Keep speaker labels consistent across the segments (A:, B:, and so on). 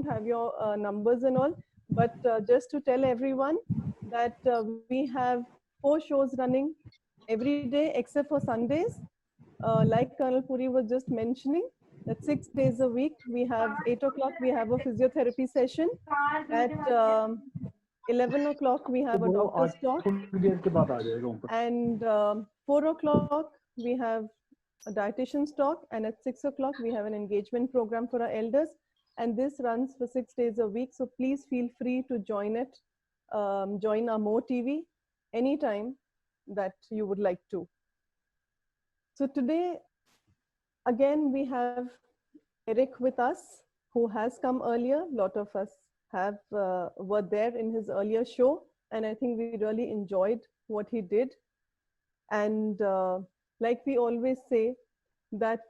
A: have your numbers and all, but just to tell everyone that we have 4 shows running every day except for Sundays. Like Colonel Puri was just mentioning, that 6 days a week, we have 8 o'clock, we have a physiotherapy session. At 11 o'clock, we have a doctor's talk. And 4 o'clock, we have a dietitian's talk. And at 6 o'clock, we have an engagement program for our elders. And this runs for 6 days a week. So please feel free to join it, join our Mo TV anytime that you would like to. So today, again, we have Eric with us, who has come earlier. A lot of us have were there in his earlier show, and I think we really enjoyed what he did. And like we always say, that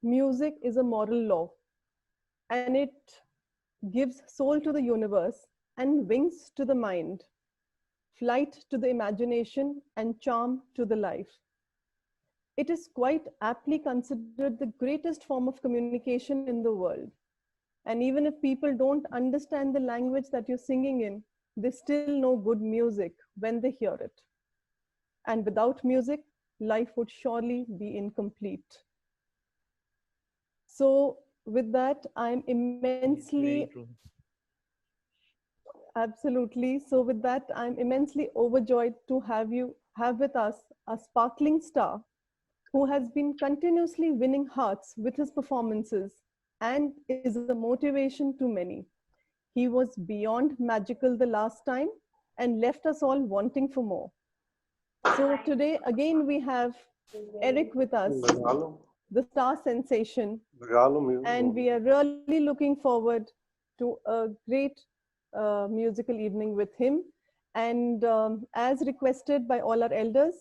A: music is a moral law, and it gives soul to the universe and wings to the mind, flight to the imagination, and charm to the life. It is quite aptly considered the greatest form of communication in the world. And even if people don't understand the language that you're singing in, they still know good music when they hear it. And without music, life would surely be incomplete. So with that, I'm immensely, absolutely. So with that, I'm immensely overjoyed to have with us a sparkling star who has been continuously winning hearts with his performances and is a motivation to many. He was beyond magical the last time and left us all wanting for more. So today, again, we have Eric with us, the star sensation, and we are really looking forward to a great musical evening with him. And as requested by all our elders,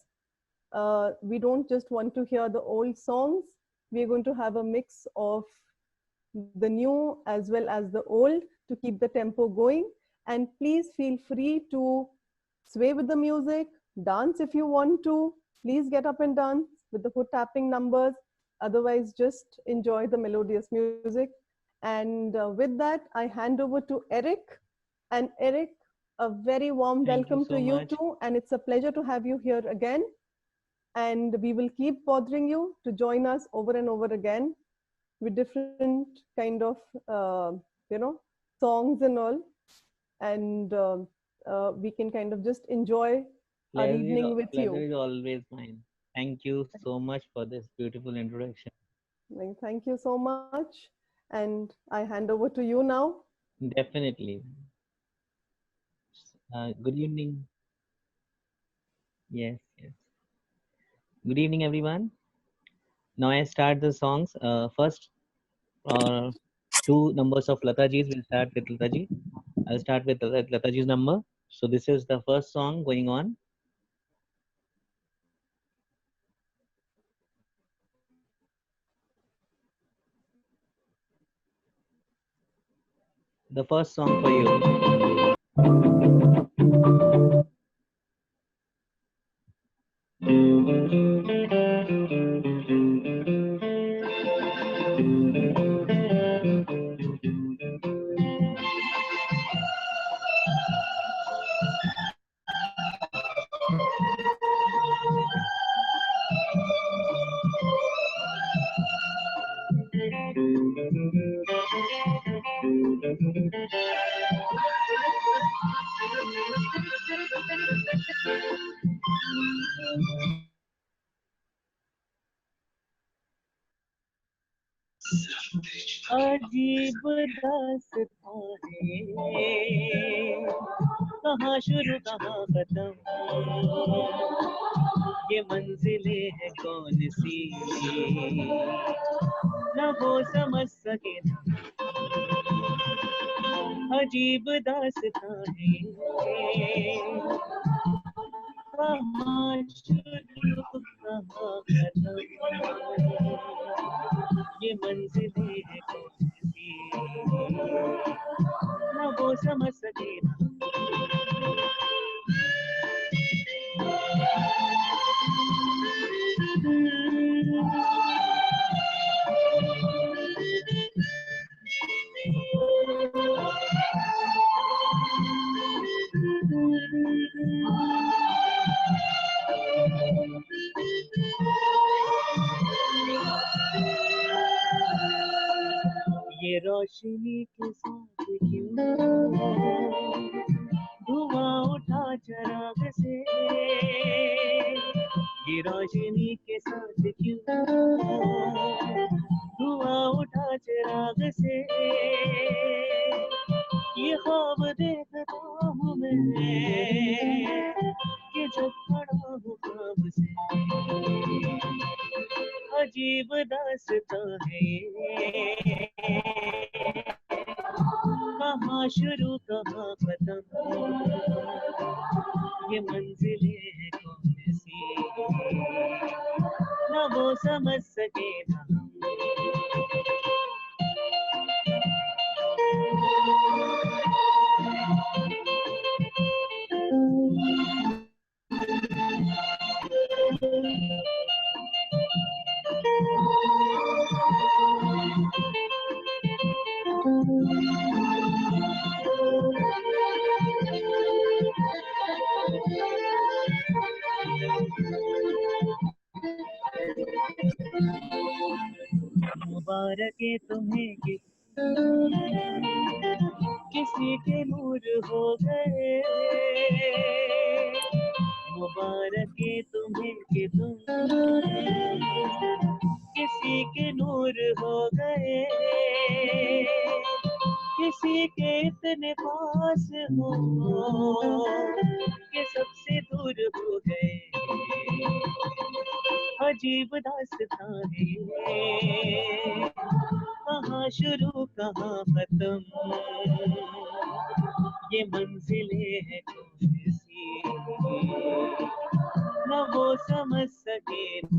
A: we don't just want to hear the old songs. We're going to have a mix of the new as well as the old to keep the tempo going. And please feel free to sway with the music, dance if you want to. Please get up and dance with the foot tapping numbers. Otherwise, just enjoy the melodious music. And with that, I hand over to Eric. And Eric, a very warm welcome to you too. And it's a pleasure to have you here again. And we will keep bothering you to join us over and over again with different kind of, songs and all. And we can kind of just enjoy our evening with you.
B: Pleasure is always mine. Thank you so much for this beautiful introduction.
A: Thank you so much. And I hand over to you now.
B: Definitely. Good evening. Yes, yes. Good evening, everyone. Now I start the songs. First, 2 numbers of Lataji's. We'll start with Lataji. I'll start with Lataji's number. So this is the first song going on. The first song for you. अजीब दास्तां है, कहाँ शुरू कहाँ खत्म, ये मंजिलें है कौन सी, न वो समझ सके ना, अजीब दास्तां है, कहाँ शुरू कहाँ खत्म, ये मंजिलें है कौन सी, न वो समझ सके ना। ये रोशनी के साथ क्यों धुआं उठा चिराग से, ये रोशनी के साथ क्यों धुआं उठा चिराग से, ये ख्वाब देखता हूँ मैं कि जब खड़ा हूँ ख्वाब से, अजीब दास्तां है ये, कहाँ शुरू कहाँ खत्म, ये मंजिलें हैं कौन सी, ना वो समझ सके ना हम। मुबारक है तुम्हें कि किसी के नूर हो गए, मुबारक है तुम्हें कि तुम किसी के नूर हो गए, किसी के इतने पास हो कि सबसे दूर हो गए, अजीब दास्तां है ये, कहाँ शुरू कहाँ खत्म, ये मंजिलें हैं कौन सी, ना वो समझ सके ना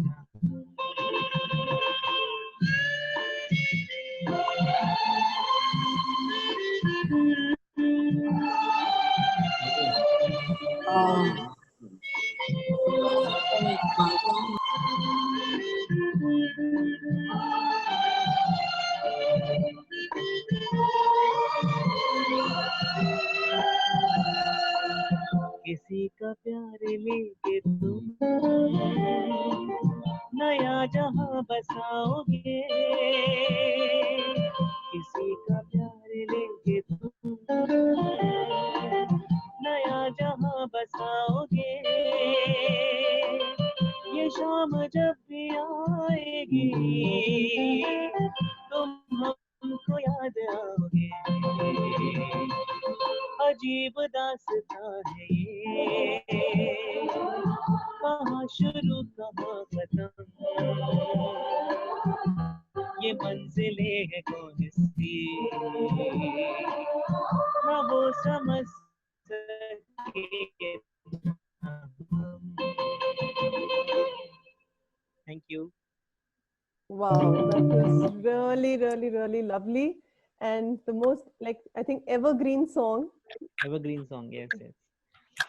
B: किसी का प्यार लेके तुम नया जहां बसाओगे, किसी का प्यार लेके तुम नया जहां बसाओगे, ये शाम जब भी आएगी तुम हमको याद आओगे, अजीब दास्तां है ये, कहाँ शुरू कहाँ खत्म, ये मंजिलें हैं कौन सी, ना वो समझ सके ना हम। Thank you.
A: Wow, that was really lovely, and the most, like, I think evergreen song.
B: Evergreen song, yes, yes.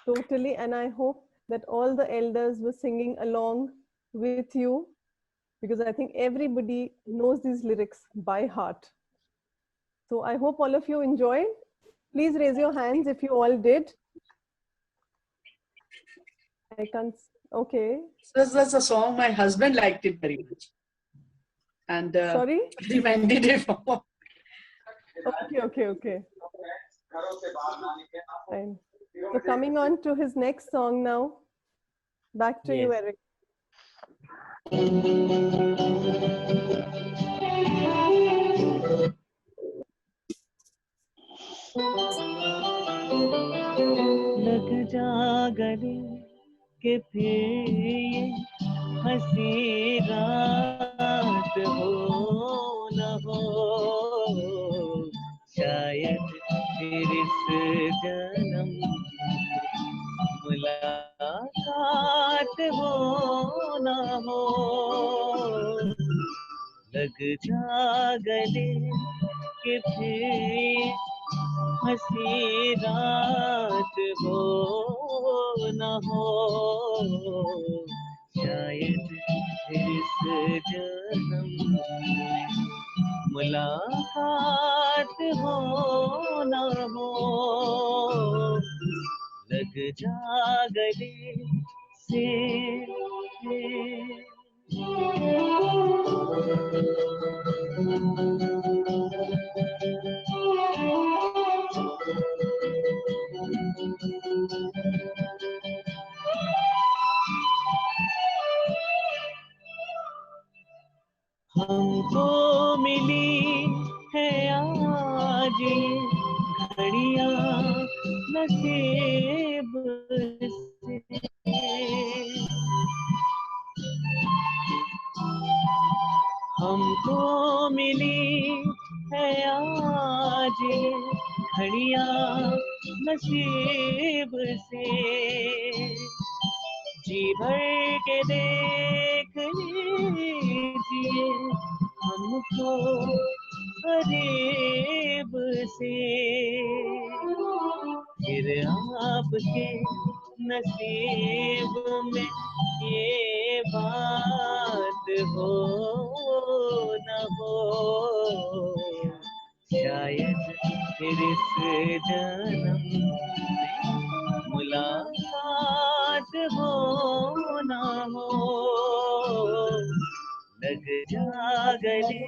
A: Totally, and I hope that all the elders were singing along with you, because I think everybody knows these lyrics by heart. So I hope all of you enjoyed. Please raise your hands if you all did. I can't. Okay.
C: That's a song my husband liked it very much, and
A: Sorry?
C: recommended it for.
A: Okay. Fine. So coming on to his next song now. Back to you,
B: Yes.
A: Eric.
B: लग जा गले के फिर ये हंसी रात हो न हो, शायद फिर इस जन्म मुलाकात हो न हो, लग जा गले के फिर हंसी रात हो न हो, शायद इस जन्म मुलाकात हो न हो, लग जा गले से जिए घड़ियां नसीब से। हमको मिली है आज ये घड़ियां नसीब से, जी भर के देख लीजिए हमको करीब से, फिर आपके नसीब में ये बात हो न हो, शायद फिर इस जन्म में मुलाकात हो न हो, लग जा गले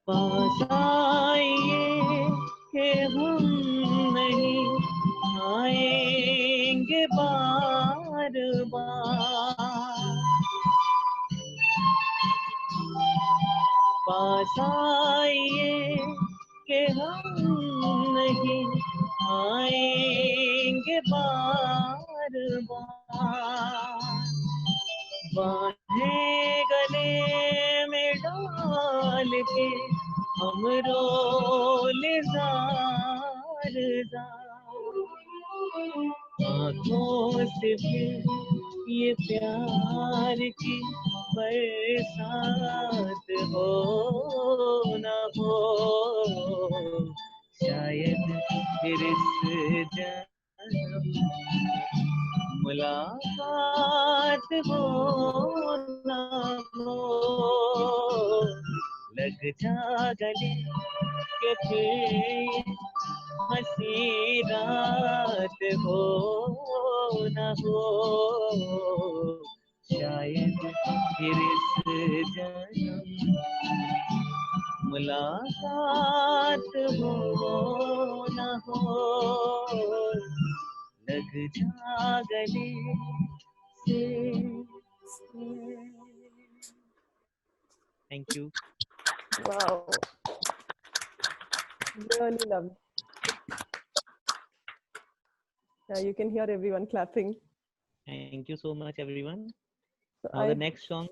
B: पास आइए कि हम नहीं आएंगे बार बार, पास आइए कि हम नहीं आएंगे बार बार, बाहें गले में डाल के हम रोल जार जार, आँखों से फिर ये प्यार की बरसात हो न हो, शायद फिर इस जन्म मुलाकात हो न हो, लग जा गले के फिर हंसी रात हो न हो, शायद फिर इस जन्म मुलाकात हो न हो, लग जा गले से। Thank you.
A: Wow. Really lovely. Yeah, you can hear everyone clapping.
B: Thank you so much, everyone.
A: So
B: Now the next song.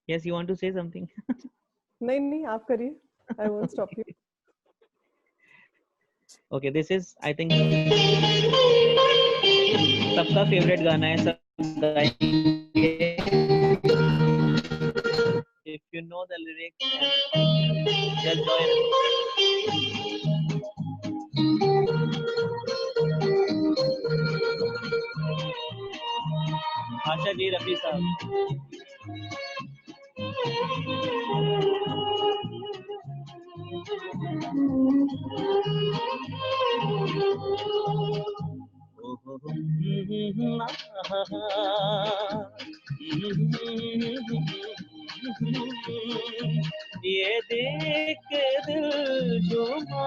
B: Yes, you want to say something?
A: नहीं, आप करिए. I won't stop you.
B: Okay, this is, I think, सबका favourite गाना है, सब गाएंगे. If you know the lyrics, just join us. Asha ji, Rafi साहब. ये देख के दिल झूमा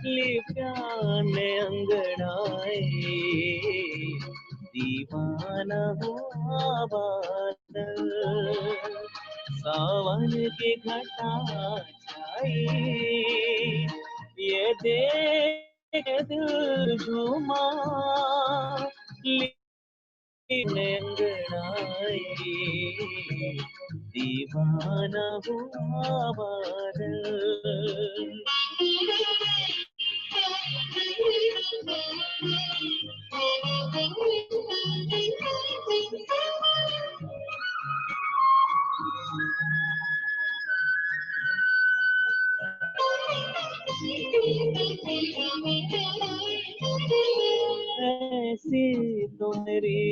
B: लिप्याने अंगड़ाए, दीवाना हुआ बादल, सावन की घटा छाई, ये देख दिल झूमा लिप्याने अंगड़ाए, दीवाना हुआ बादल. ऐसी तो मेरी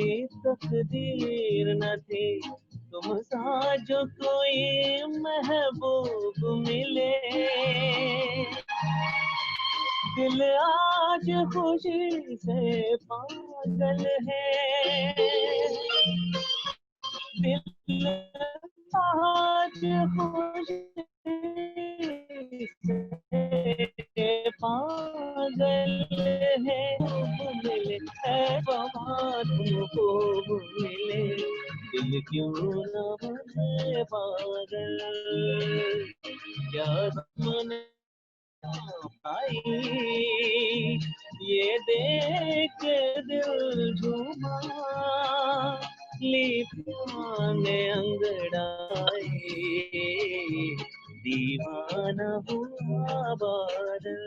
B: तकदीर न थी, तुम सा जो कोई महबूब मिले, दिल आज खुशी से पागल है, दिल पागल है मिले है वहाँ तुमको मिले दिल क्यों न बने पागल क्या तुमने आई ये देख दिल झूमा लिपाने अंगड़ाई दीवाना हुआ बादल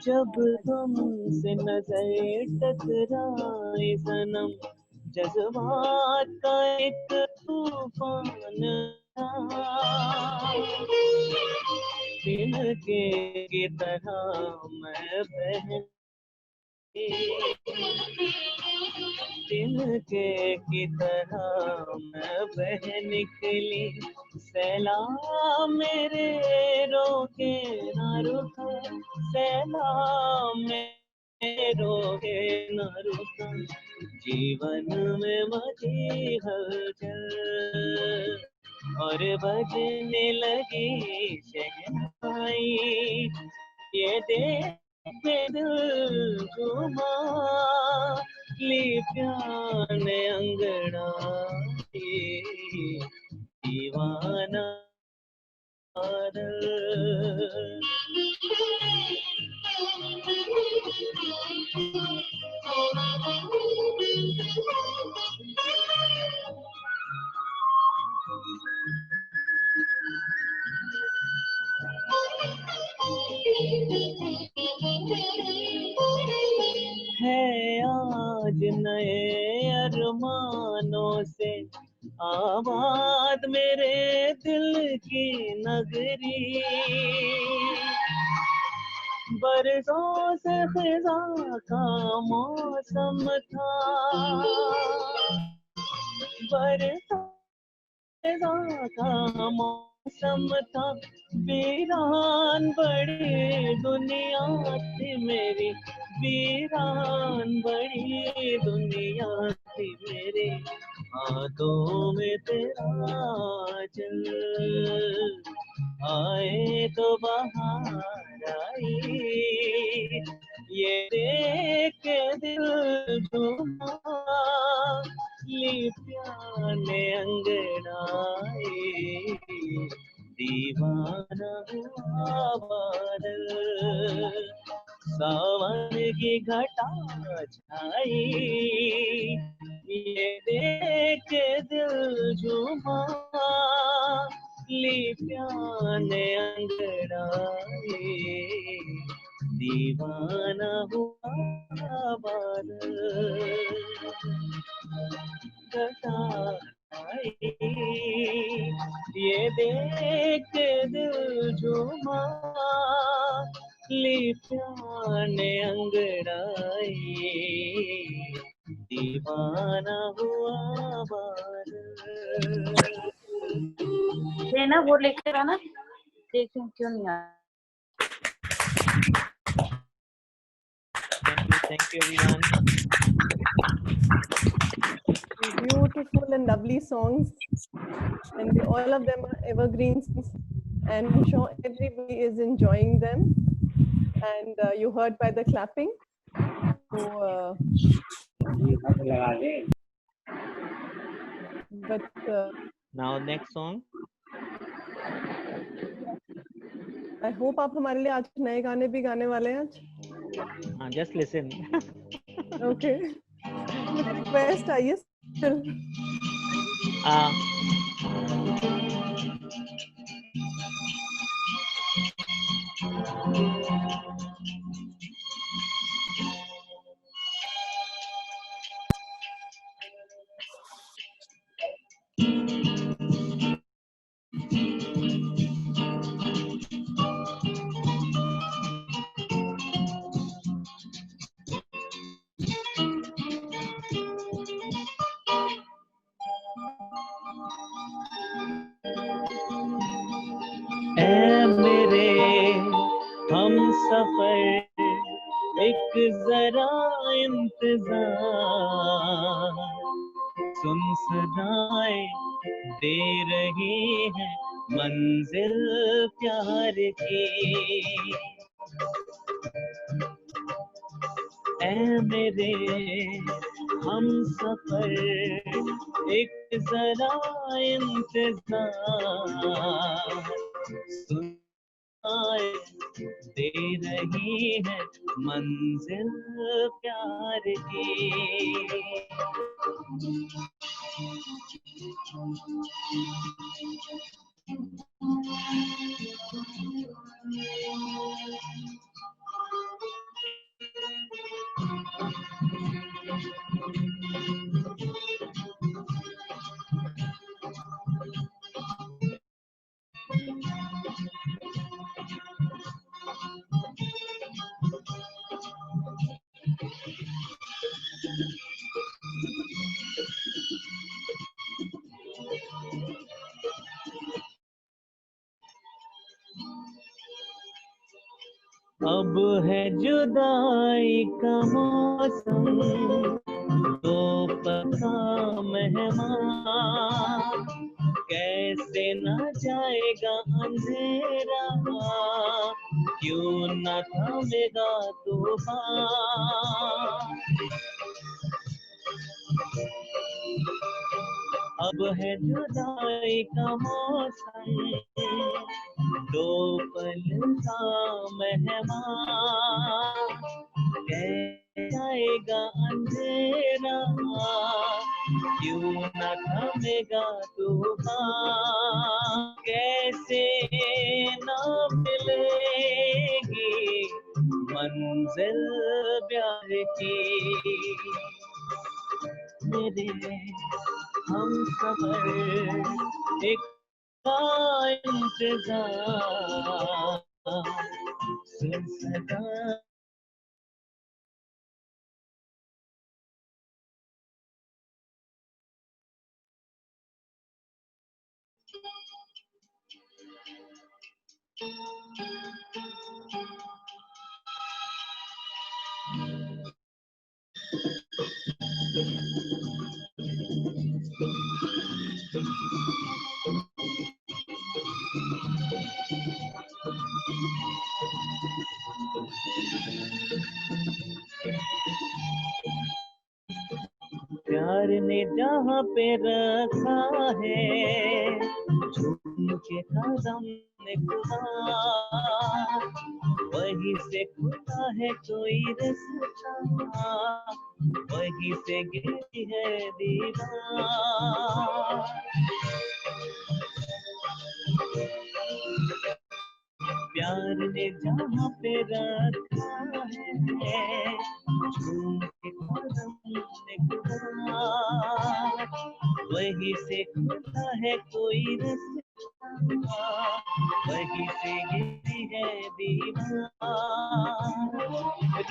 B: जब तुमसे नजर टकराए सनम जज्बात का एक तूफान तिनके की तरह मैं बहन तिनके की तरह मैं बह निकली सैलाब मेरे रोके न रुका सैलाब मेरे रोके न रुका जीवन में मची हलचल और बजने लगी शहनाई ये देख के दिल घुमा लिप्याने अंगड़ाई दीवाना है आज नए अरमानों से आबाद मेरे दिल की नगरी बरसों से खिजा का मौसम था बरसों का मौसम था वीरान बड़ी दुनिया थी मेरी वीरान बड़ी दुनिया थी मेरे हाथों में तेरा चल आए तो बाहर आई ये देख के दिल झूमा लिप्याने अंगड़ाई दीवाना हुआ बादल सावन की घटा छाई ये देख के दिल झूमा लिप्याने अंगड़ाई दीवाना हुआ बादल ये देख के दिल झूमा लिप्याने अंगड़ाई दीवाना हुआ बादल
D: देना वो लेकर आना देखूं क्यों नहीं आ
B: Thank you everyone.
A: Beautiful and lovely songs, and all of them are evergreens, and I'm sure everybody is enjoying them. And you heard by the clapping. So, but
B: Now next song.
A: I hope आप हमारे लिए आज नए गाने भी गाने वाले हैं आज.
B: Just listen.
A: Okay. Request आइए still.
B: ऐ मेरे हम सफर एक जरा इंतजार, सुन सदाएं दे रही है मंजिल प्यार की। ऐ मेरे हम सफर एक जरा इंतजार, सुनाए दे रही है मंजिल प्यार की। अब है जुदाई का मौसम, तो पता मेहमान, कैसे न जाएगा अंधेरा, क्यों न थमेगा तूफान। अब है जुदाई का मौसम, दो पल का मेहमान, कैसे जाएगा अंधेरा, क्यों न थमेगा तूफान। कैसे न मिलेगी मंजिल प्यार की। मेरे हम सफर एक का इंतजार, सुन सदा प्यार ने जहाँ पे रखा है, झूम के कदम ने खुदा, वहीं से खुदा है कोई रास्ता, वहीं से गिरती है दीवार। प्यार ने जहाँ पे रखा है, झूम के कदम ने खुदा, वहीं से खुदा है कोई रास्ता, वहीं से गिरती है दीवार।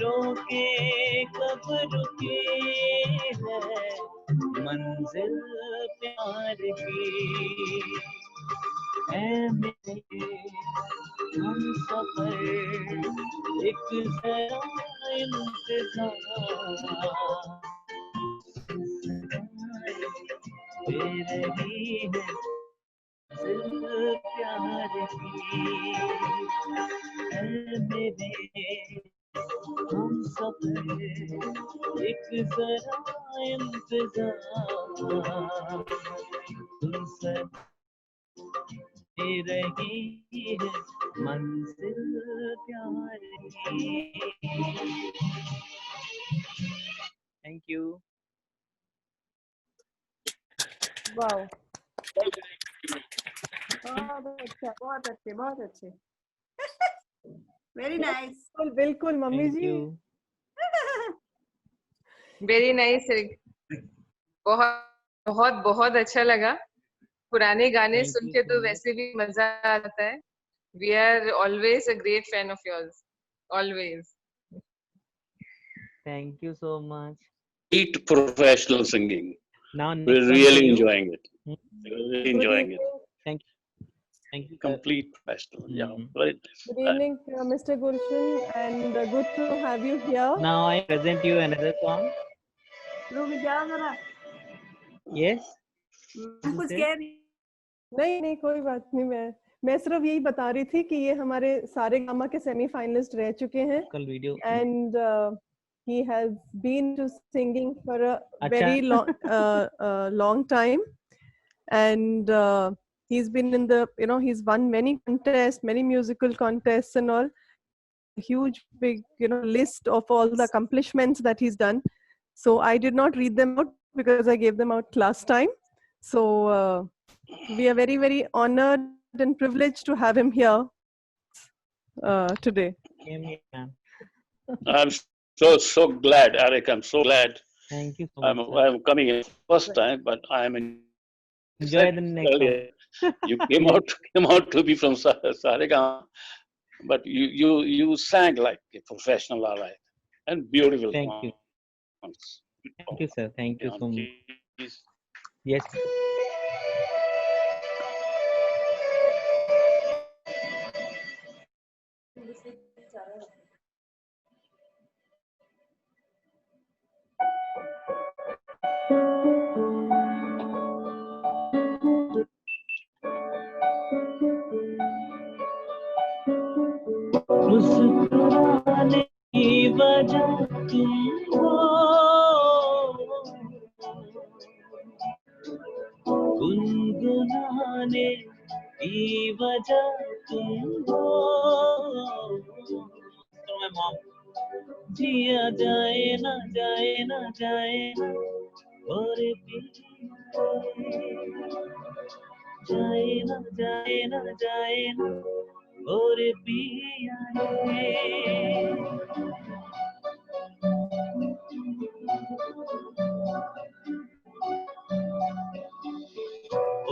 B: रोके कब रुके है मंजिल प्यार की। ऐ मेरे हम सफर एक जरा इंतजार, दे रही है दिल प्यार की। ऐ मेरे हम सफर एक जरा इंतजार, तुमसे दे रही है मंजिल प्यार की। Thank you.
A: वाओ, बहुत अच्छे, बहुत अच्छे।
E: वेरी नाइस,
A: बिल्कुल बिल्कुल मम्मी
B: थैंक
A: जी।
B: यू।
F: Very nice. बहुत बहुत बहुत अच्छा लगा। पुराने गाने
B: Thank
F: सुन
B: you
F: के
B: so
F: तो
B: much.
F: वैसे भी मजा आता है। We are always a great fan of yours, always.
B: Thank you so much.
G: Neat professional singing.
B: Now next
G: We're
B: one for
G: really
B: you.
G: enjoying it.
B: Hmm.
G: Really
A: Good
G: enjoying it.
A: evening.
B: Thank Thank you, sir.
G: complete professional. Yeah,
B: Mhm.
G: very nice.
A: Good evening, Mr. Gulshan, and good to have you here.
B: Now I present you another song. Yes.
D: हम कुछ
B: Okay.
D: कह रही
A: नहीं नहीं कोई बात नहीं, मैं सिर्फ यही बता रही थी कि ये हमारे सारे गामा के सेमीफाइनलिस्ट रह चुके हैं
B: कल video
A: and he has been to singing for a
B: Acha.
A: very long time, and he's been in the, he's won many contests, many musical contests and all. Huge big list of all the accomplishments that he's done. So I did not read them out because I gave them out last time. So we are very, very honored and privileged to have him here today.
B: Came here, ma'am.
G: I'm so glad, Eric. I'm so glad.
B: Thank you so much.
G: I'm coming in first time, but I'm in.
B: Enjoy the next song.
G: You came out to be from Saregama, but you sang like a professional, all right, and beautiful.
B: Thank you.
G: Songs.
B: Thank you, sir. Thank you so much.
G: Please.
B: Yes. मुस्कुराने की वजह तुम हो, गुनगुनाने की वजह तुम हो, जिया जाए ना जाए ना जाए ना, और जाए ना जाए ना जाए ना, और पिया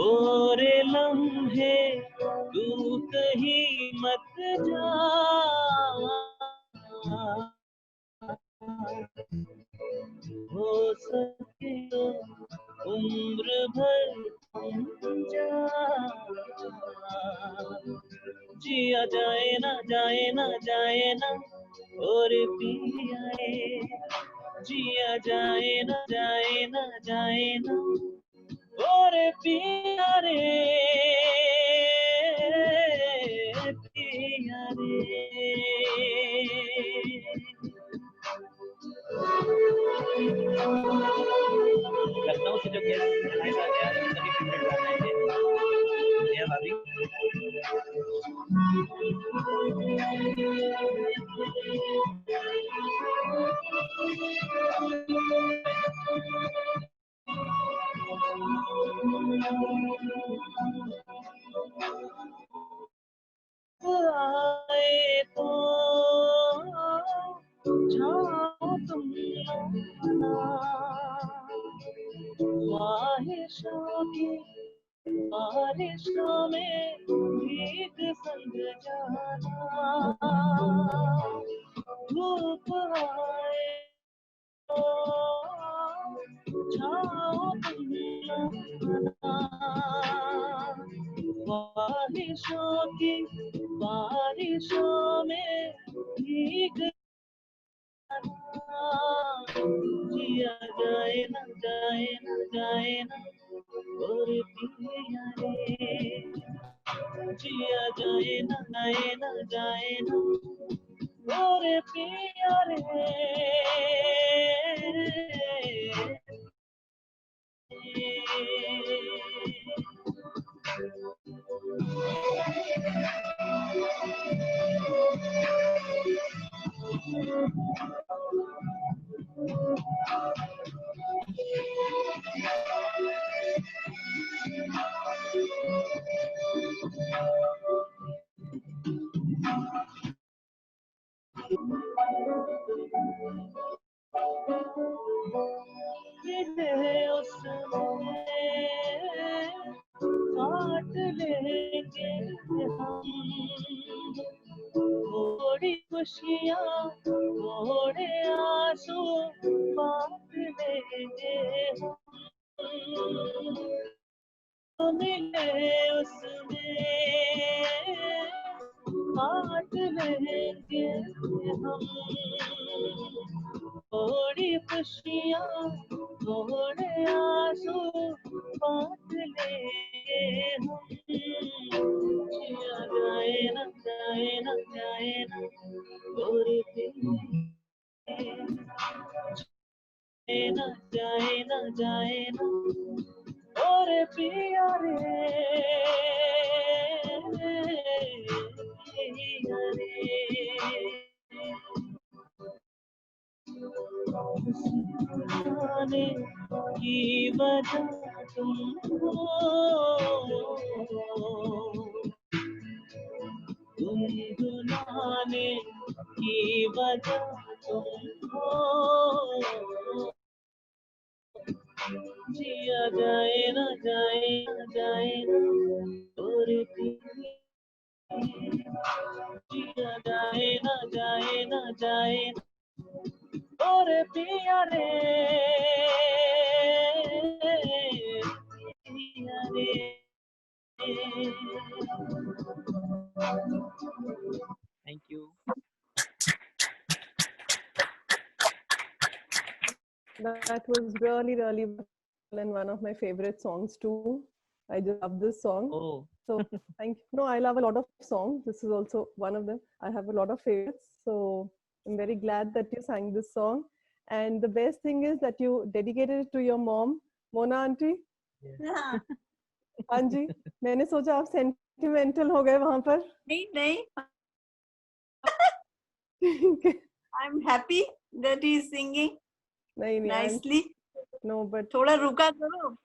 B: और लम्हे तू कहीं मत जा, हो सके तो उम्र भर तुम जा, जिया जाए ना जाए ना जाए ना, और पिया जिया जाए ना जाए ना जाए ना, और पिया रे पिया रे। लखनऊ से जो गेस्ट हमारे साथ आए हैं सभी फेवरेट गाना है ये भाभी। आए तो जाओ तुम ख्वाहिशों की बारिशों में भीग संग जाना, धूप आए तो जाओ तुम ख्वाहिशों की बारिशों में भीग जिया जाए ना जाए ना जाए ना, और पिया रे जिया जाए ना जाए ना जाए ना, और पिया रे। काट लेंगे हम थोड़ी खुशियाँ थोड़े आंसू बांट लेंगे हम। मिले उसमें काट लेंगे हम थोड़ी खुशियाँ थोड़े आंसू बांट लेंगे हम जिया जाए न जाए न जाए न गोरी न जाए न जाए न और पिया रे पिया रे जाने की वजह तुम हो गुनगुनाने की वजह तुम हो जिया जाए न जाए न जाए न और जिया जाए न जाए न जाए और पिया रे पिया रे thank you
A: That was really, really well and one of my favorite songs too. I just love this song.
B: oh
A: So thank you. No, I love a lot of songs. This is also one of them. I have a lot of favorites. So I'm very glad that you sang this song. And the best thing is that you dedicated it to your mom, Mona auntie.
E: हाँ,
A: हाँ जी, मैंने सोचा आप sentimental हो गए वहाँ पर.
E: नहीं नहीं,
A: ठीक है.
E: I'm happy that he is singing
A: नहीं नहीं.
E: nicely.
A: No, but
E: थोड़ा रुका करो.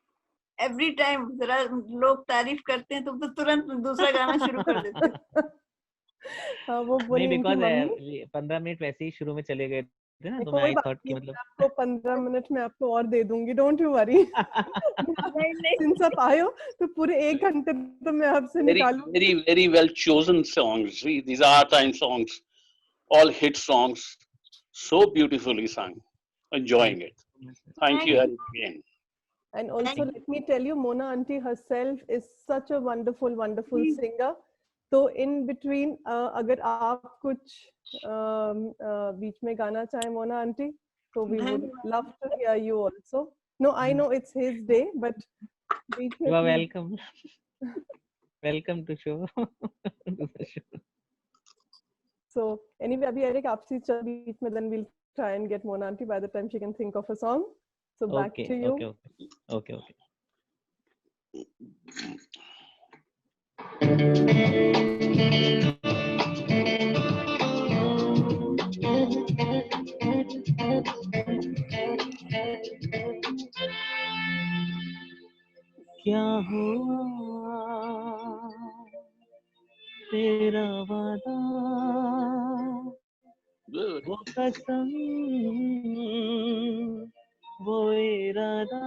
E: Every time जरा लोग तारीफ करते हैं तो तुरंत दूसरा गाना शुरू कर देते हैं.
A: हाँ वो
B: नहीं
A: बोली इनकी
B: बिकॉज
A: मम्मी
B: 15 मिनट वैसे ही शुरू में चले गए थे ना तो मैं
A: कोई
B: आई
A: बात
B: थॉट कि
A: नहीं,
B: मतलब
A: आपको 15 मिनट में आपको और दे दूंगी, डोंट यू वरी.
E: नहीं नहीं,
A: सिंस आप आए हो तो पूरे 1 घंटे तो मैं आपसे
G: Very,
A: निकालूंगी.
G: very, very well chosen songs. These are time songs, all hit songs, so beautifully sung. Enjoying it. Thank you again.
A: And also let me tell you, Mona auntie herself is such a wonderful, wonderful singer. तो in between अगर आप कुछ बीच में गाना चाहें Mona aunty, so we would love to hear you also. No, I know it's his day, but बीच में
B: you are
A: please.
B: welcome welcome to show
A: So anyway, अभी Eric आपसे चल बीच में, then we'll try and get Mona aunty by the time she can think of a song. So back
B: okay
A: to you.
B: okay क्या हुआ तेरा वादा
G: Good.
B: वो कसम वो इरादा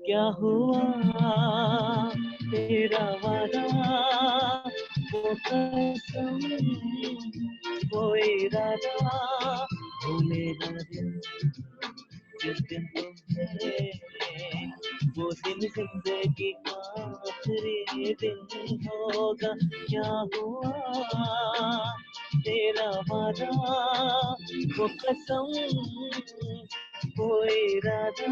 B: क्या हुआ तेरा वादा वो कसम वो इरादा भूलेगा दिन जिस दिन तुम्हें वो दिन जिंदगी का आखिरी दिन होगा क्या हुआ तेरा वादा वो कसम वो इरादा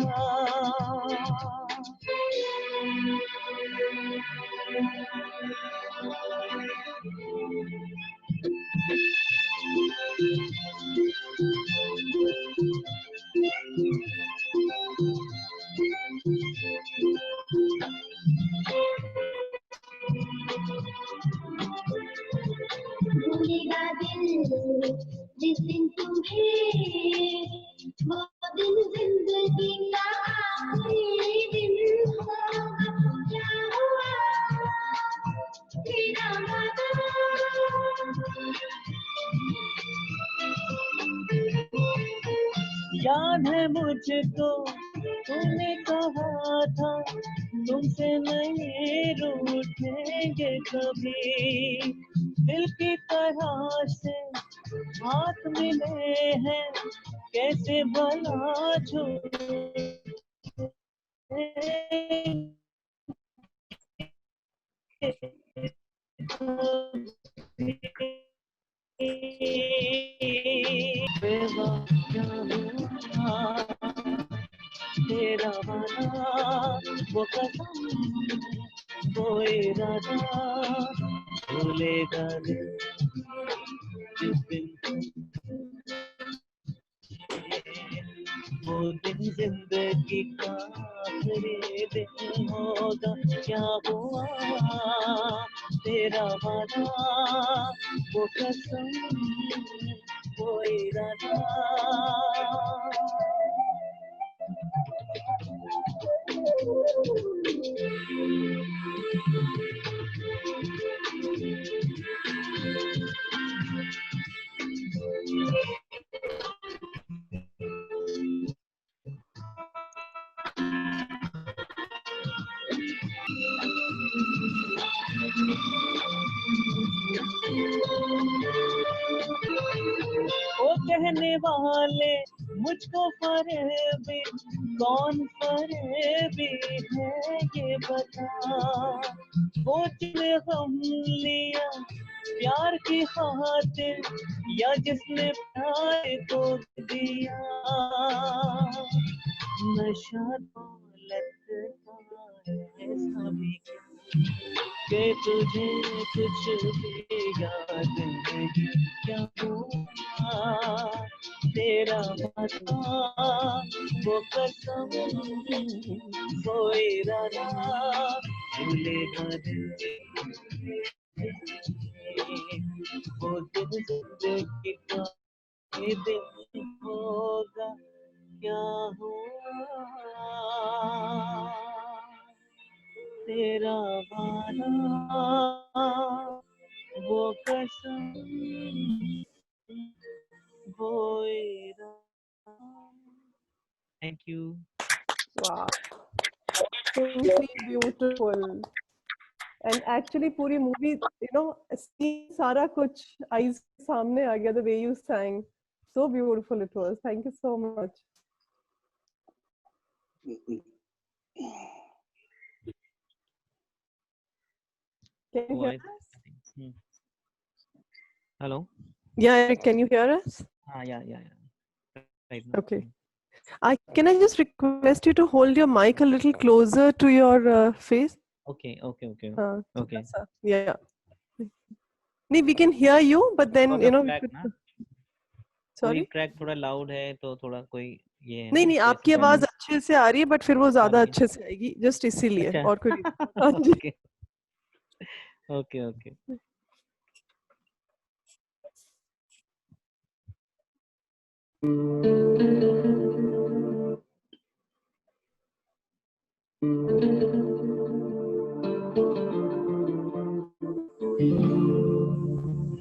H: भूलेगा दिल जिस दिन तुम्हें वो दिन जिंदगी का आखिरी दिन होगा क्या हुआ तेरा वादा
B: याद है मुझको तूने कहा था तुमसे नहीं रूठेंगे कभी, दिल की तरह से हाथ मिले हैं कैसे भला छूटे। तेरा वादा वो कसम वो इरादा भूलेगा नहीं जिस दिन वो दिन जिंदगी का आखिरी दिन होगा। क्या हुआ तेरा वादा वो कसम वो इरादा। ओ कहने वाले मुझको फरेबी कौन फरेबी है ये बता। वो जिसने गम लिया प्यार की खातिर या जिसने प्यार को दिया। नशा दौलत का है सभी के तुझे कुछ भी याद नहीं। क्या हुआ तेरा वादा वो कसम वो इरादा भूलेगा नहीं वो दिन जिंदगी का ये दिन होगा। क्या हुआ तेरा वादा वो कसम वो इरादा। Thank you.
A: Wow, simply beautiful. And actually पूरी movie, scene सारा कुछ eyes के सामने आ गया, the way you sang. So beautiful it was. Thank you so much. Can you hear
B: Voice.
A: us?
B: Hello.
A: Yeah, Eric, can you hear us?
B: Yeah. Right now.
A: Okay. Can I just request you to hold your mic a little closer to your face?
B: Okay.
A: Okay.
B: Okay.
A: Yeah. नहीं, we can hear you, but then
B: For the
A: we
B: track
A: could.
B: ना,
A: Sorry.
B: पूरी track थोड़ा loud है तो थोड़ा कोई ये है
A: नहीं
B: ना,
A: नहीं,
B: तो
A: आपकी
B: इसलिए
A: आवाज अच्छे से आ रही है, बट फिर वो ज्यादा
B: रही है।
A: अच्छे से आएगी, जस्ट इसीलिए,
B: अच्छा।
A: और कोई reason- हाँ जी।
B: ओके।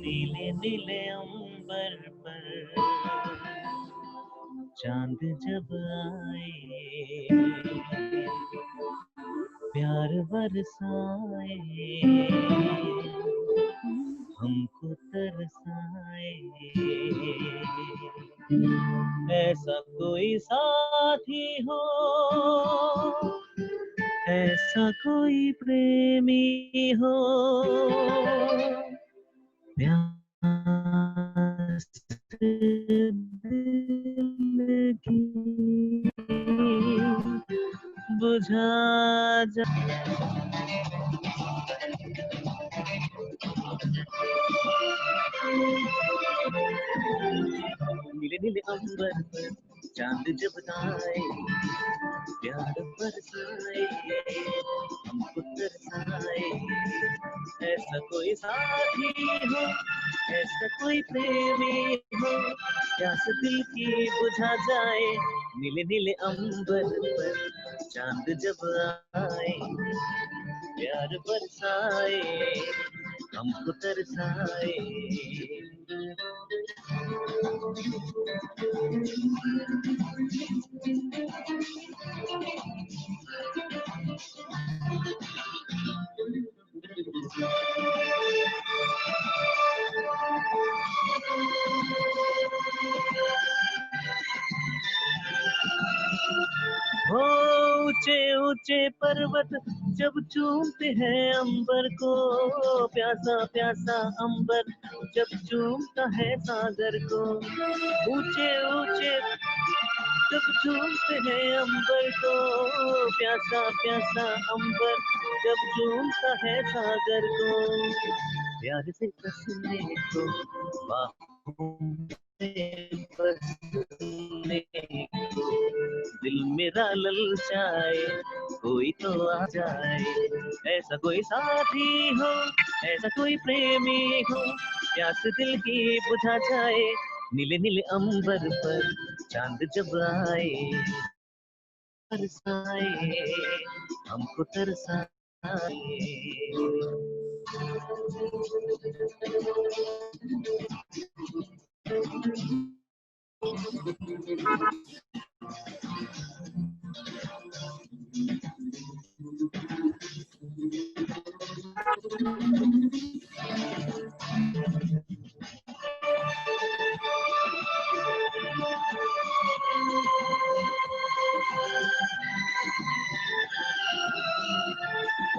B: नीले नीले अंबर पर चांद जब आए, प्यार बरसाए, हमको तरसाए, ऐसा कोई साथी हो, ऐसा कोई प्रेमी हो, प्यास दिल की बुझा जा। नीले नीले अंबर पर चांद जब आए, प्यार बरसाए, हमको तरसाए, ऐसा कोई साथी हो, ऐसा कोई प्रेमी हो, प्यास दिल की बुझा जाए। नीले नीले अंबर पर चांद जब आए, प्यार बरसाए, हमको तरसाए। हो ऊंचे ऊंचे पर्वत जब चूमते हैं अंबर को, प्यासा प्यासा अंबर जब चूमता है सागर को। ऊंचे ऊंचे जब चूमते हैं अंबर को, प्यासा प्यासा अंबर जब चूमता है सागर को। प्यार से कसने को बाहों में बसने को, दिल मेरा ललचाए कोई तो आ जाए। ऐसा कोई साथी हो, ऐसा कोई प्रेमी हो, प्यास दिल की बुझा जाए। नीले नीले अंबर पर चांद जब आए, तरसाए हमको तरसाए।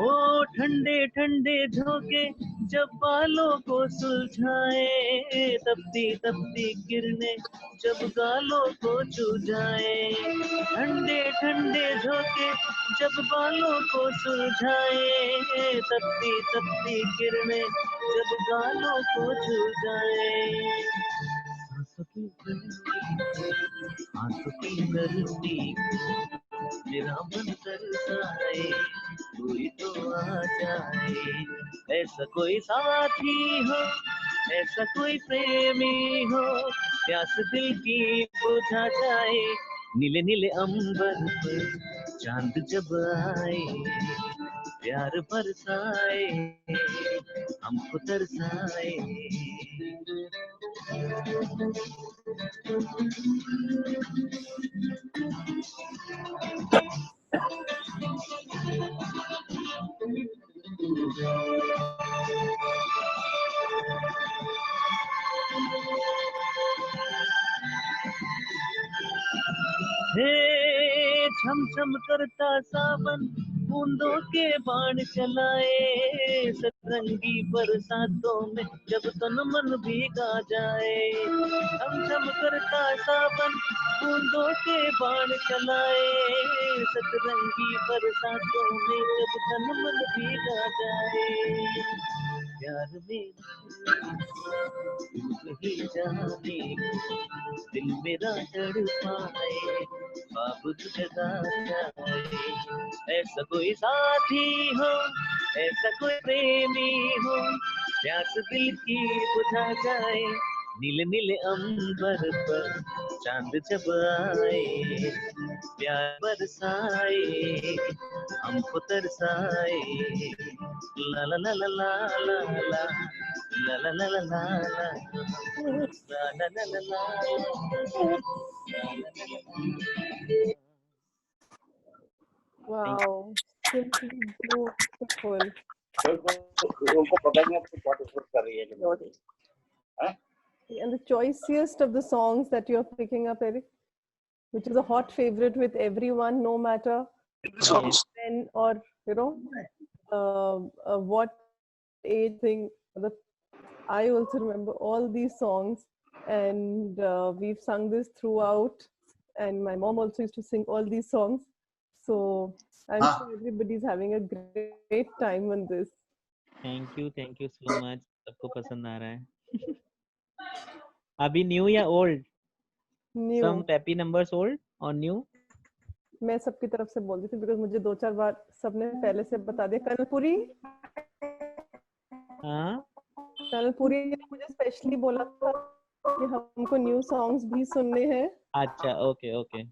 B: ओ ठंडे ठंडे झोंके जब बालों को सुलझाए, तपती किरणें जब गालों को छू जाए। ठंडे ठंडे झोंके जब बालों को सुलझाए, तपती किरणें जब गालों को छू जाए। सांसों की ठंडी, आंखों की गर्मी, मेरा मन तरसाए कोई तो आ जाए। ऐसा कोई साथी हो, ऐसा कोई प्रेमी हो, प्यास दिल की बुझा जाए। नीले नीले अंबर पर चांद जब आए, प्यार बरसाए हमको तरसाए। हे छम छम करता सावन बूंदों के बाण चलाए, सतरंगी बरसातों में जब तन मन भीगा जाए। छम छम करता सावन बूंदों के बाण चलाए, सतरंगी बरसातों में जब तन मन भीगा जाए। प्यार में ही जाने दिल मेरा तड़पाए, ख्वाब जगा जाए। ऐसा कोई साथी हो, ऐसा कोई प्रेमी हो, प्यास दिल की बुझा जाए। नीले नीले अंबर पर चांद जब आए, प्यार बरसाए हमको तरसाए। ला ला ला ला ला ला ला ला ला ला ला ला ला ला ला ला।
A: Wow, simply beautiful.
I: उनको पता नहीं आपको क्या डिस्कस कर रही है कि नहीं।
A: And the choicest of the songs that you're picking up, Eric, which is a hot favorite with everyone, no matter when or what age thing. I also remember all these songs, and we've sung this throughout. And my mom also used to sing all these songs. So I'm sure everybody's having a great time on this.
B: Thank you so much. सबको पसंद आ रहा है। अभी new या old?
A: New.
B: सम peppy numbers old और new?
A: मैं सबकी तरफ से बोल रही थी बिकॉज मुझे 2-4 बार सबने पहले से बता दिया। कर्नलपुरी,
B: हाँ
A: कर्नलपुरी ने मुझे स्पेशली बोला था कि हमको न्यू सॉन्ग्स भी सुनने हैं।
B: अच्छा, okay okay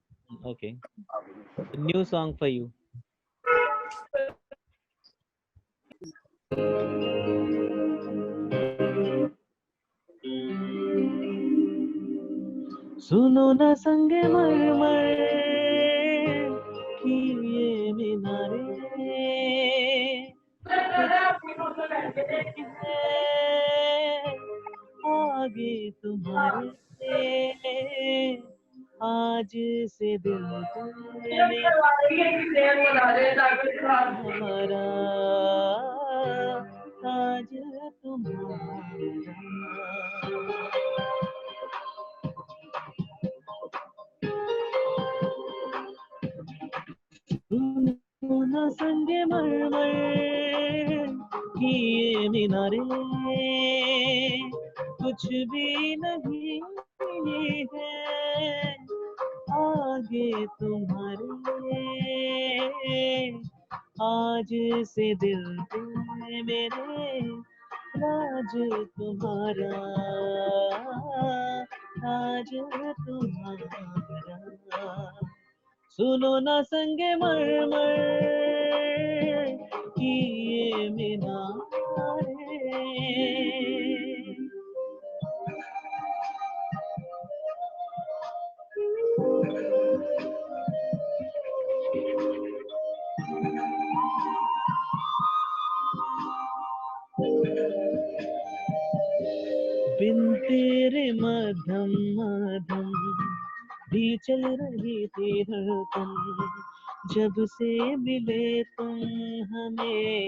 B: okay, new song for you. सुनो न संगे मरमर की ये मीनारे, आगे तुम्हारे, आज से दिल तुम्हारा, आज तुम्हारा। सुनो न संगे मरमर की ये मीनारे, कुछ भी नहीं है आगे तुम्हारे, आज से दिल पे मेरे राज तुम्हारा, आज तुम्हारा। सुनो न संगे मरमर की ये मीनारे। बिन तेरे मधम मधम भी चल रही थी धड़कन, जब से मिले तुम हमें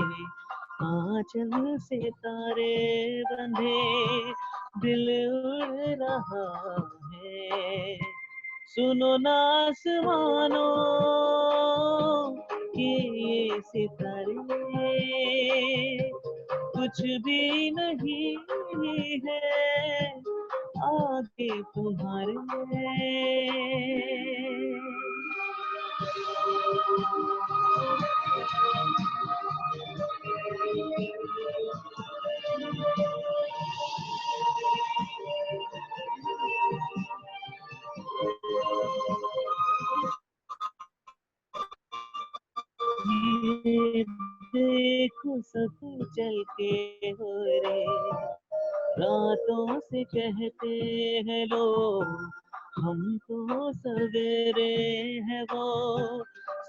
B: आंचल से तारे बंधे, दिल उड़ रहा है। सुनो न आसमानों के ये सितारे, कुछ भी नहीं है आगे तुम्हारे। ये देखो सब चल के हो रे, रातों से कहते हैं लोग हमको सवेरे है वो,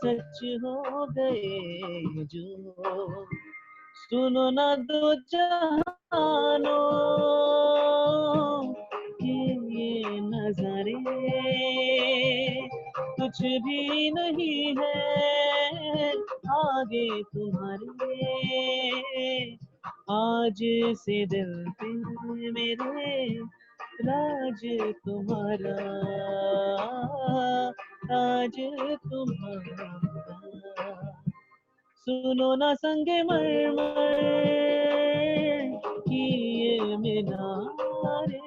B: सच हो गए जो। सुनो न दो जहानों ये नजारे, कुछ भी नहीं है आगे तुम्हारे, आज से दिल पे मेरे राज तुम्हारा, आज तुम्हारा। सुनो न संगे मरमर की ये मीनारे।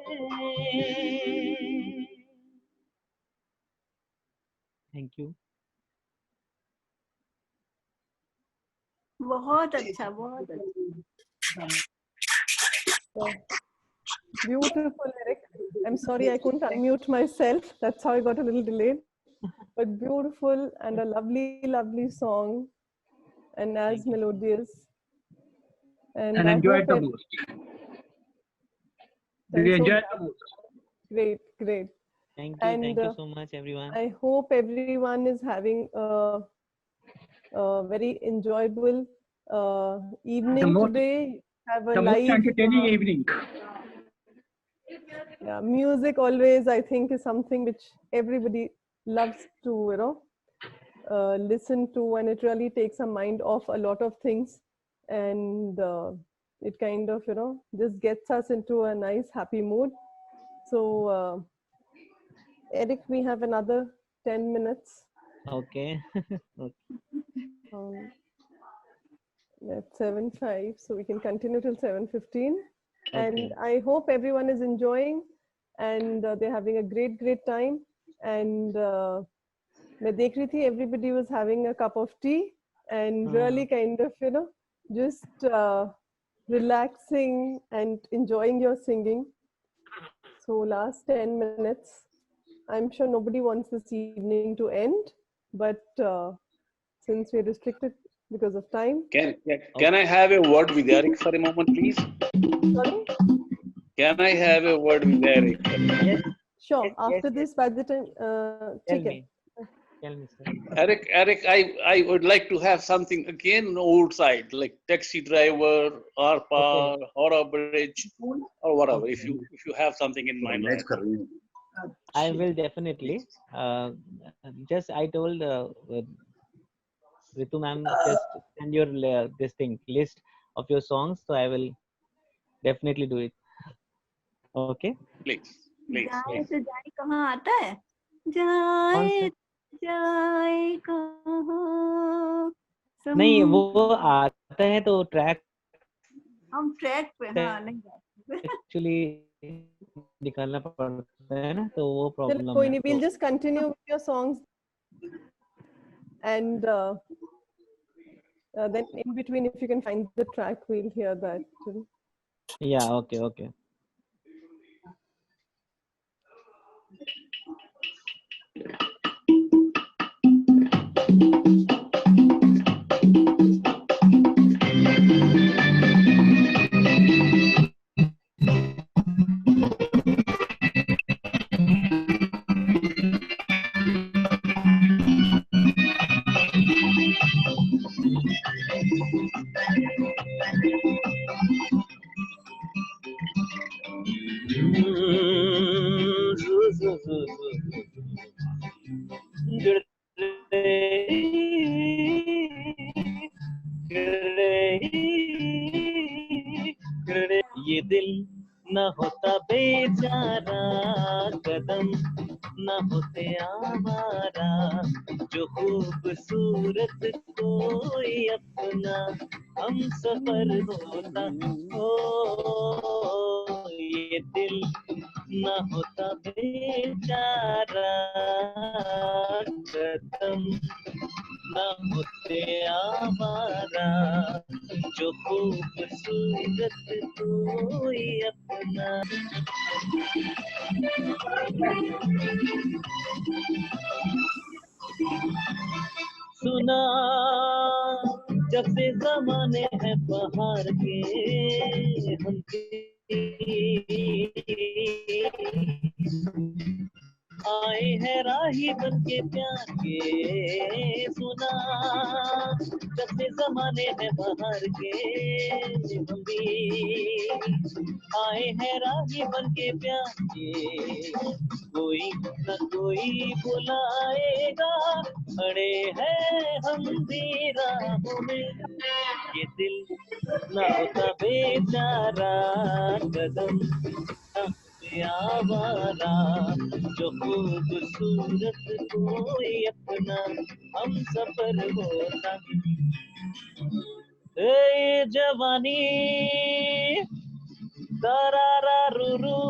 B: Thank you.
E: बहुत अच्छा, बहुत अच्छा।
A: Beautiful lyric. I'm sorry I couldn't unmute myself. That's how I got a little delayed. But beautiful and a lovely, lovely song, and as melodious. And I
J: enjoyed
A: hope
J: the most. Did
A: I'm
J: you
A: so
J: enjoy
A: glad.
J: the most?
A: Great, great.
B: Thank
A: And
B: you so much, everyone.
A: I hope everyone is having a very enjoyable evening
J: most-
A: today. Have a
J: The most
A: live
J: entertaining evening.
A: yeah, music always I think is something which everybody loves to listen to, and it really takes a mind off a lot of things, and it kind of just gets us into a nice happy mood. So Eric, we have another 10 minutes.
B: Okay.
A: Okay. At 7:05, so we can continue till 7:15. And
B: Okay.
A: I hope everyone is enjoying, and they're having a great time. And मैं देख रही थी everybody was having a cup of tea and really kind of just relaxing and enjoying your singing. So last 10 minutes, I'm sure nobody wants this evening to end, but since we're restricted because of time.
G: Can I have a word with Eric for a moment, please?
A: Sorry?
G: Can I have a word with Eric?
B: Yes,
A: Sure.
B: Yes,
A: After
B: yes,
A: this, by the time,
B: Tell
A: ठीक है.
B: me. Tell me, sir.
G: Eric, I would like to have something again on the old side, like Taxi Driver, Arpa, Hora Bridge, or whatever. If you have something in mind.
B: I will definitely. Just I told Ritu ma'am, just send your this thing list of your songs, so I will definitely do it. Okay.
G: Please.
E: जाए तो जाए कहाँ आता है?
B: कौन
E: जाए
B: सा?
E: जाए कहाँ?
B: नहीं,
E: सम-
B: वो आता है तो ट्रैक
E: हम ट्रैक पे हाँ नहीं जाते.
B: एक्चुअली निकालना पड़ता है ना, तो वो
A: चलो
B: प्रॉब्लम
A: कोई
B: है.
A: नहीं. We'll just continue with your songs, and then in between, if you can find the track, we'll hear that too.
B: Yeah. Okay. ये दिल न होता बेचारा, कदम न होते आवारा, जो खूबसूरत कोई अपना हम सफर होता हो. ये दिल न होता बेचारा, कदम न होते आवारा, जो खूबसूरत कोई अपना. सुना जब से जमाने हैं बाहर के, हम आए हैं राही बन के प्यार के. सुना जब से जमाने हैं बाहर के, हम भी आए हैं राही बन के प्यार के. कोई न कोई बुलाएगा, खड़े हैं हम भी राहों में. ये दिल न होता बेचारा, कदम न होते आवारा, जो खूबसूरत कोई अपना हम सफर होता. ए जवानी तारा रू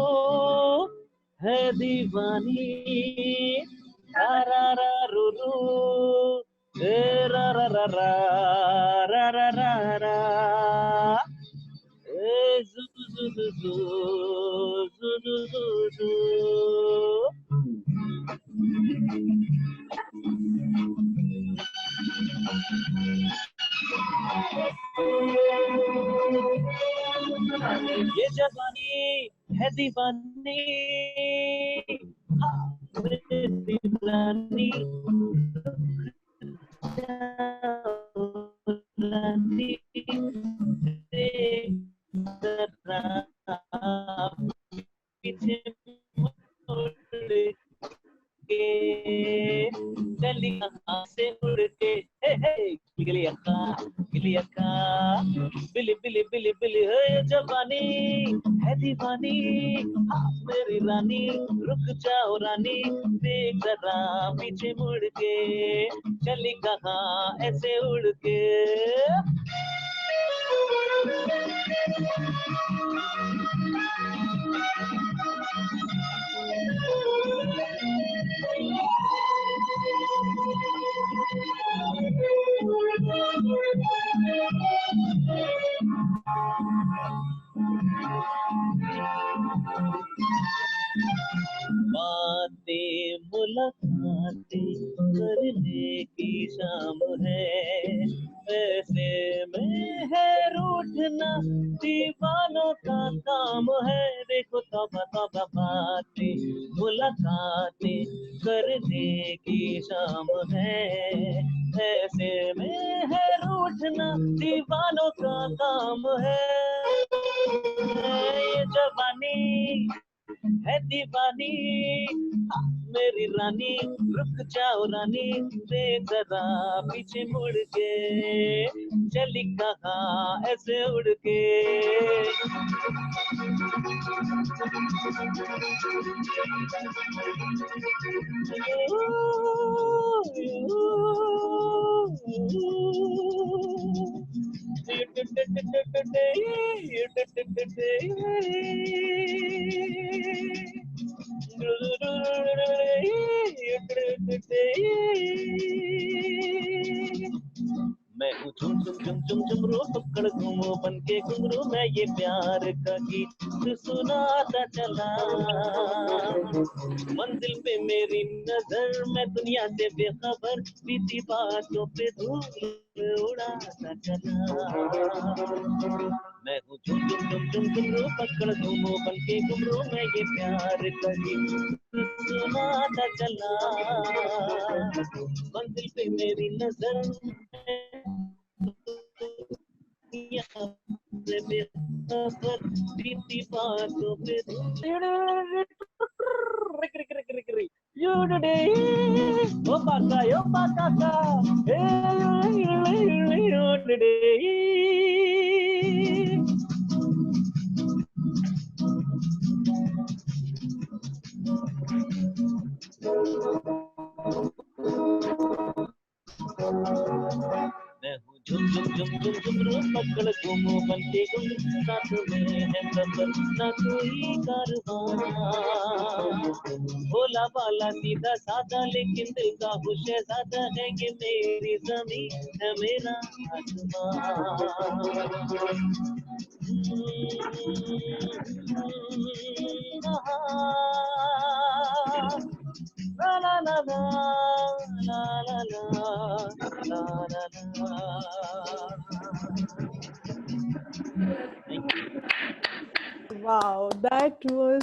B: है दीवानी, तारा रू रा रा रा रा रा रा रा रा, जू जू जू जू जू जू जू. ये जवानी है दीवानी, दीवानी पीछे चली कहाँ से उड़ के, गिली अक्का बिली बिली बिली बिली. है जवानी है दीवानी, हाँ मेरी रानी, रुक जाओ रानी, देख जरा पीछे मुड़ के, चली कहाँ ऐसे उड़ के. बातें मुलाकातें करने की शाम है, ऐसे में है रूठना दीवानों का काम है. देखो तौबा तौबा, बातें मुलाकातें दीवानों का काम है ये जवानी है दीवानी मेरी रानी रुक जाओ रानी जरा पीछे मुड़ के चली कहाँ ऐसे उड़ के मैं हूँ झुम झुम झुम झुम झुमरू पकड़ घूमो बन के घुंघरू मैं ये प्यार का गीत सुनाता चला मंजिल पे मेरी नजर मैं दुनिया से बेखबर बीती बातों पे धूल उड़ाता चला मैं हूँ झुम झुम झुम झुम झुमरू पकड़ घूमो बन के घुंघरू मैं ये प्यार का गीत सुनाता चला मंजिल पे मेरी नजर बीती बातों पे ओ बाका मैं हूँ झुम झुम झुम झुम झुमरू पकड़ घूमो बन के घुंघरू साथ में है सफर ना कोई कारवां भोला भाला सीधा साधा लेकिन दिल का खुश है ज्यादा है ये मेरी ज़मीं है मेरा आसमां la la la la la la la la la.
A: Wow, that was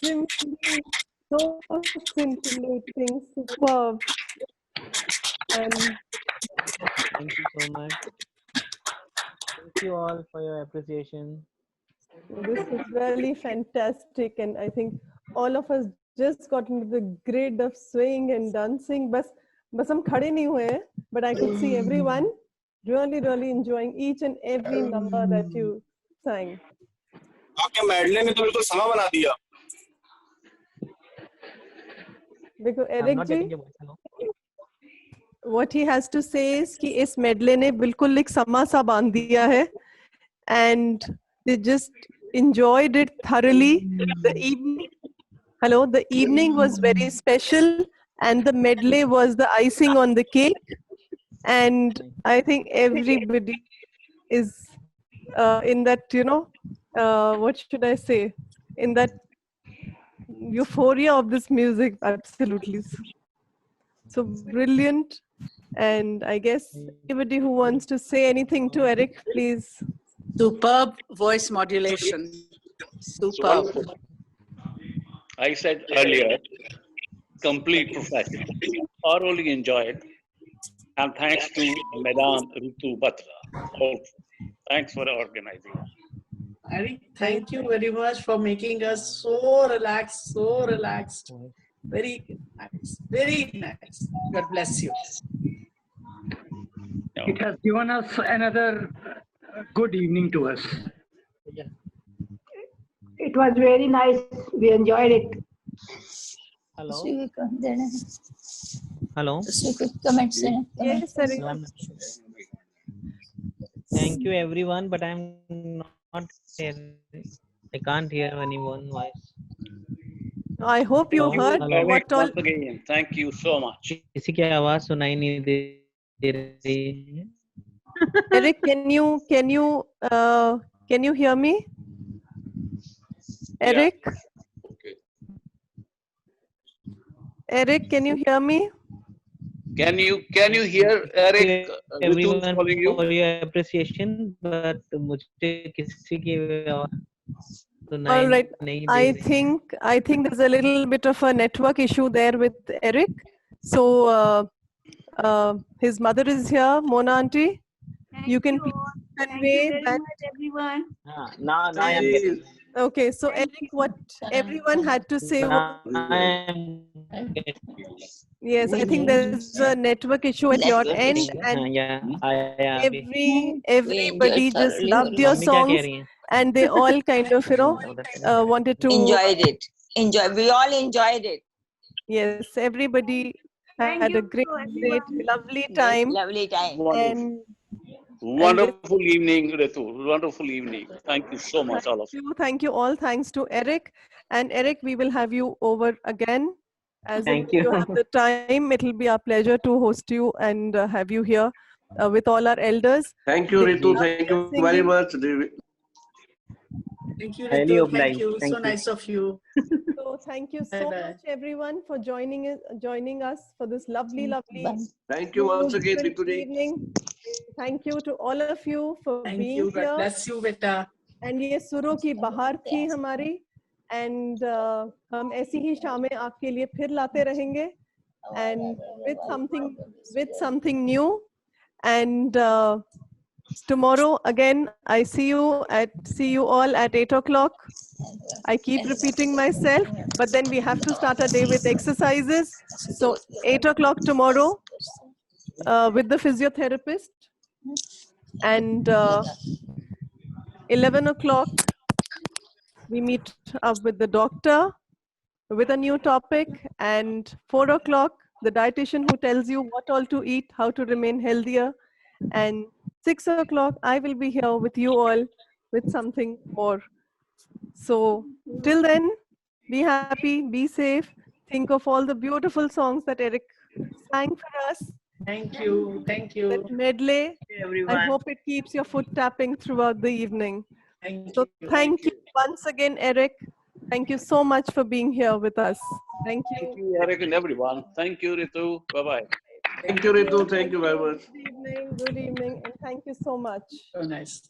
A: simply so scintillating, superb. And
B: Thank you so much. Thank you all for your appreciation.
A: this is really fantastic, and I think all of us just got into the grade of swaying and dancing. बस हम खड़े नहीं हुए हैं, but I could see everyone really enjoying each and every number that you sang.
J: आपके medley ने तो बिल्कुल समा बना दिया.
A: Because
B: I'm
A: Eric
B: not
A: ji,
B: getting your voice. Hello.
A: what he has to say is कि इस मेडले ने बिल्कुल एक समा सा बांध दिया है, and they just enjoyed it thoroughly. The evening was very special, and the medley was the icing on the cake. And I think everybody is in that, what should I say, in that euphoria of this music. Absolutely. So brilliant. And I guess anybody who wants to say anything to Eric, please.
C: Superb voice modulation. Superb.
G: I said earlier, complete professional. Thoroughly enjoyed. And thanks to Madam Ritu Batra. Thanks for organizing.
C: Eric, thank you very much for making us so relaxed. Very nice. God bless you.
K: It has given us another good evening to us.
L: It was very nice. We enjoyed it.
B: Hello.
L: Hello.
A: Yes, Eric.
B: Thank you everyone, but I'm not hearing. I can't hear anyone's voice.
A: I hope you heard what all.
G: Once again, thank you so much.
B: किसी की आवाज सुनाई नहीं दे रही है.
A: Eric, can you hear me? Eric?
G: Yeah. Okay.
A: Eric, can you hear me?
G: Can you hear Eric?
B: Everyone
G: calling you?
B: for your appreciation, but मुझे किसी की आवाज सुनाई
A: All right.
B: नहीं दे
A: I
B: रही.
A: think there's a little bit of a network issue there with Eric. So his mother is here, Mona auntie. You can
E: Thank you
A: please
E: all. Thank you
A: convey
E: very
A: that.
E: much, everyone.
B: Now I am getting.
A: Okay, so Eric, what everyone had to say was,
B: Now I am getting.
A: yes, I think there's a network issue at your end, and
B: Yeah,
A: everybody just loved your
B: mummy क्या कह
A: songs,
B: रही हैं?
A: and they all kind of, wanted to.
M: Enjoyed it. We all enjoyed it.
A: Yes, everybody
E: Thank
A: had
E: you
A: a great,
E: to everyone.
A: lovely time.
M: Lovely time.
A: And
G: Wonderful evening, Ritu. Wonderful evening. Thank you so much, all of you.
A: thank you all. Thanks to Eric. And Eric, we will have you over again. As
B: Thank
A: you
B: you.
A: have the time, it will be our pleasure to host you and have you here with all our elders.
N: Thank you, Ritu. Thank you very much.
C: Thank you,
B: Highly
C: Ritu.
B: obliged.
C: Thank you.
B: Thank
C: so
B: you.
C: nice of you.
A: So thank you so much, everyone, for joining us for this lovely,
N: Thank you once again,
A: beautiful
N: Ritu.
A: evening. Thank you to all of you for
C: Thank
A: being
C: you. God
A: here.
C: bless you, beta.
A: And ये सुरों की बहार थी हमारी, and हम ऐसी ही शामें आपके लिए फिर लाते रहेंगे, and with something new. And tomorrow again, I see you all at 8 o'clock. I keep repeating myself, but then we have to start our day with exercises. So 8 o'clock tomorrow with the physiotherapist, and 11 o'clock we meet up with the doctor with a new topic, and 4 o'clock the dietitian who tells you what all to eat, how to remain healthier, and 6 o'clock I will be here with you all with something more. So till then, be happy, be safe, think of all the beautiful songs that Eric sang for us.
C: Thank you. Thank you.
A: That medley,
C: everyone.
A: I hope it keeps your foot tapping throughout the evening.
C: Thank
A: So
C: you.
A: thank you once again, Eric. Thank you so much for being here with us. Thank you.
G: Thank you, Eric and everyone. Thank you, Ritu. Bye-bye.
N: Thank you, Ritu. Thank you very much.
A: Good evening, and thank you so much.
C: So nice.